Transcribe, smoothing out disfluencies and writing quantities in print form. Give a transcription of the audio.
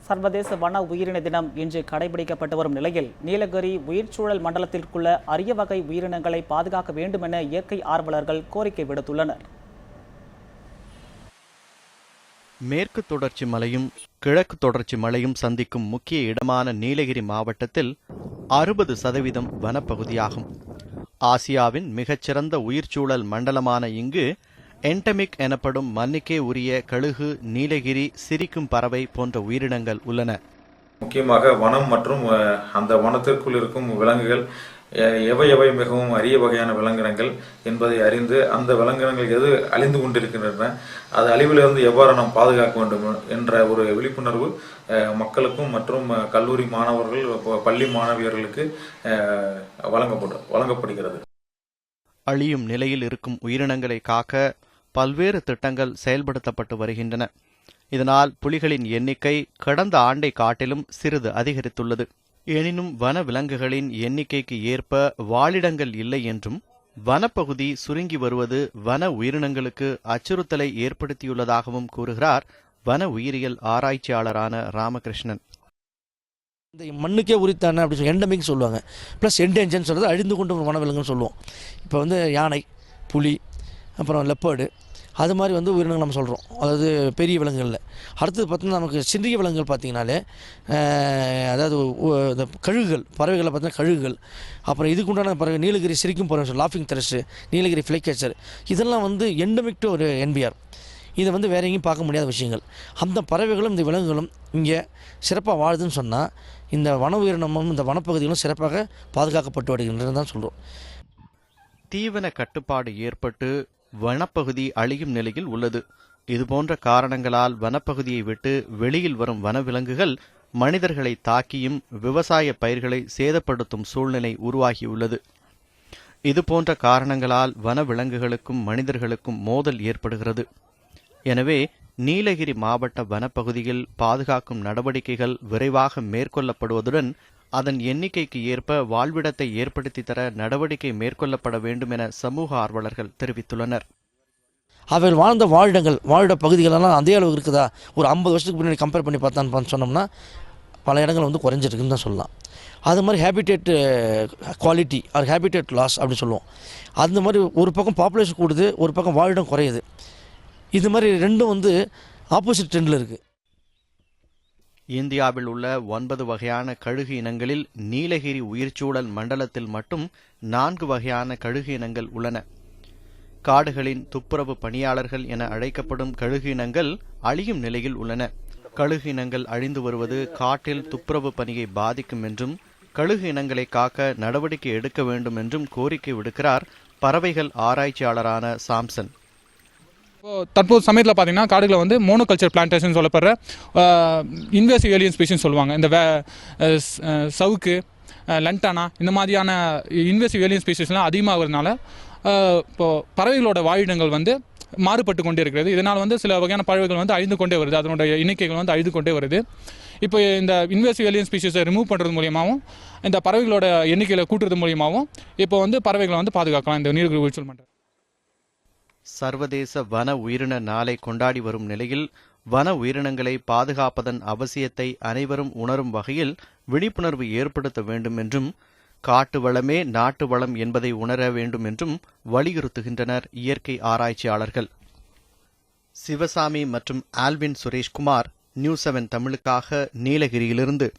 சர்வதேச வன உயிரின தினம் இன்று கடைபிடிக்கப்பட்டு வரும் நிலையில் நீலகிரி உயிர்ச்சூழல் மண்டலத்திற்குள்ள அரிய வகை உயிரினங்களை பாதுகாக்க வேண்டும் என இயற்கை ஆர்வலர்கள் கோரிக்கை விடுத்துள்ளனர். மேற்கு தொடர்ச்சி மலையும் கிழக்கு தொடர்ச்சி மலையும் சந்திக்கும் முக்கிய இடமான நீலகிரி மாவட்டத்தில் 60% வனப்பகுதியாகும். ஆசியாவின் மிகச்சிறந்த உயிர்ச்சூழல் மண்டலமான இங்கு என்டமிக் எனப்படும் மண்ணுக்கே உரிய கழுகு, நீலகிரி, சிரிக்கும் பறவை போன்ற உயிரினங்கள் உள்ளன. முக்கியமாக வனம் மற்றும் அந்த வனத்திற்குள் இருக்கும் விலங்குகள் எவை மிகவும் அரிய வகையான விலங்கினங்கள் என்பதை அறிந்து அந்த விலங்கினங்கள் எது அழிந்து கொண்டிருக்கின்றன, அது அழிவிலிருந்து எவ்வாறு நாம் பாதுகாக்க வேண்டும் என்ற ஒரு விழிப்புணர்வு மக்களுக்கும் மற்றும் கல்லூரி மாணவர்கள், பள்ளி மாணவியர்களுக்கு வழங்கப்படுகிறது. அழியும் நிலையில் இருக்கும் உயிரினங்களை காக்க பல்வேறு திட்டங்கள் செயல்படுத்தப்பட்டு வருகின்றன. இதனால் புலிகளின் எண்ணிக்கை கடந்த ஆண்டை காட்டிலும் சிறிது அதிகரித்துள்ளது. எனினும் வன விலங்குகளின் எண்ணிக்கைக்கு ஏற்ப வாழிடங்கள் இல்லை என்றும் வனப்பகுதி சுருங்கி வருவது வன உயிரினங்களுக்கு அச்சுறுத்தலை ஏற்படுத்தியுள்ளதாகவும் கூறுகிறார் வன உயிரியல் ஆராய்ச்சியாளரான ராமகிருஷ்ணன். இந்த மண்ணுக்கே உரித்தான அப்படி சொல்லி எண்டமிக் சொல்லுவாங்க. ப்ளஸ் என்டேஞ்சர்னு சொல்கிறது அழிந்து கொண்டு வனவிலங்குன்னு சொல்லுவோம். இப்போ யானை, புலி, அப்புறம் லெப்பர்டு, அது மாதிரி உயிரினங்கள் நம்ம சொல்கிறோம். அதாவது பெரிய விலங்குகளில் அடுத்தது பார்த்தீங்கன்னா நமக்கு சிறிய விலங்குகள் பார்த்திங்கனாலே அதாவது இந்த கழுகுகள், பறவைகளை பார்த்தீங்கன்னா கழுகுகள், அப்புறம் இதுக்குண்டான பறவை நீலகிரி சிரிக்கும் பறவை, லாஃபிங் த்ரஷ், நீலகிரி ஃப்ளைகேச்சர், இதெல்லாம் எண்டமிக் டு ஒரு என்பிஆர். இதை வேறு எங்கேயும் பார்க்க முடியாத விஷயங்கள். அந்த பறவைகளும் இந்த விலங்குகளும் இங்கே சிறப்பாக வாழுதுன்னு சொன்னால் இந்த வன உயிரினமும் இந்த வனப்பகுதிகளும் சிறப்பாக பாதுகாக்கப்பட்டு வருகின்றன தான் சொல்கிறோம். தீவன கட்டுப்பாடு ஏற்பட்டு வனப்பகுதி அழியும் நிலையில் உள்ளது. இதுபோன்ற காரணங்களால் வனப்பகுதியை விட்டு வெளியில் வரும் வனவிலங்குகள் மனிதர்களை தாக்கியும் விவசாய பயிர்களை சேதப்படுத்தும் சூழ்நிலை உருவாகியுள்ளது. இதுபோன்ற காரணங்களால் வனவிலங்குகளுக்கும் மனிதர்களுக்கும் மோதல் ஏற்படுகிறது. எனவே நீலகிரி மாவட்ட வனப்பகுதியில் பாதுகாக்கும் நடவடிக்கைகள் விரைவாக மேற்கொள்ளப்படுவதுடன் அதன் எண்ணிக்கைக்கு ஏற்ப வாழ்விடத்தை ஏற்படுத்தி தர நடவடிக்கை மேற்கொள்ளப்பட வேண்டும் என சமூக ஆர்வலர்கள் தெரிவித்துள்ளனர். அவைகள் வாழ்ந்த வாழிட பகுதிகளெல்லாம் அதே அளவு இருக்குதா? ஒரு 50 வருஷத்துக்கு முன்னாடி கம்பேர் பண்ணி பார்த்தான்னு சொன்னோம்னா பல இடங்கள் குறைஞ்சிருக்குன்னு தான் சொல்லலாம். அது மாதிரி habitat quality or habitat loss அப்படி சொல்லுவோம். அந்த மாதிரி ஒரு பக்கம் பாப்புலேஷன் கூடுது, ஒரு பக்கம் வாழிடம் குறையுது. இது மாதிரி ரெண்டும் ஆப்போசிட் ட்ரெண்டில் இருக்குது. இந்தியாவில் உள்ள 9 வகையான கழுகு இனங்களில் நீலகிரி உயிர்ச்சூழல் மண்டலத்தில் மட்டும் 4 வகையான கழுகு இனங்கள் உள்ளன. காடுகளின் துப்புரவு பணியாளர்கள் என அழைக்கப்படும் கழுகு இனங்கள் அழியும் நிலையில் உள்ளன. கழுகு இனங்கள் அழிந்து வருவது காட்டில் துப்புரவு பணியை பாதிக்கும் என்றும் கழுகு இனங்களை காக்க நடவடிக்கை எடுக்க வேண்டும் என்றும் கோரிக்கை விடுக்கிறார் பறவைகள் ஆராய்ச்சியாளரான சாம்சன். தற்போது சமயத்தில் பார்த்தீங்கன்னா காடுகளை மோனோகல்ச்சர் பிளான்டேஷன் சொல்லப்படுற இன்வேசிவ் ஏலியன் ஸ்பீஷிஸ் சொல்லுவாங்க. இந்த சவுக்கு, லண்டானா, இந்த மாதிரியான இன்வேசிவ் ஏலியன் ஸ்பீஷிஸ்லாம் அதிகமாகிறதுனால இப்போது பறவைகளோட வாழிடங்கள் மாறுபட்டு கொண்டே இருக்கிறது. இதனால் சில வகையான பறவைகள் அழிந்து கொண்டே வருது, அதனுடைய எண்ணிக்கைகள் அழிந்து கொண்டே வருது. இப்போ இந்த இன்வேசிவ் ஏலியன் ஸ்பீஷிஸை ரிமூவ் பண்ணுறது மூலியமாகவும் இந்த பறவைகளோட எண்ணிக்கையில் கூட்டுறது மூலியமாகவும் இப்போ பறவைகளை பாதுகாக்கலாம் இந்த நீலகிரி உயிர்ச்சூழல் மண்டலம். சர்வதேச வன உயிரின நாளை கொண்டாடி வரும் நிலையில் வன உயிரினங்களை பாதுகாப்பதன் அவசியத்தை அனைவரும் உணரும் வகையில் விழிப்புணர்வு ஏற்படுத்த வேண்டும் என்றும் காட்டு வளமே நாட்டு வளம் என்பதை உணர வேண்டும் என்றும் வலியுறுத்துகின்றனர் இயற்கை ஆராய்ச்சியாளர்கள். சிவசாமி மற்றும் ஆல்வின் சுரேஷ்குமார், நியூஸ் 7 தமிழுக்காக நீலகிரியிலிருந்து.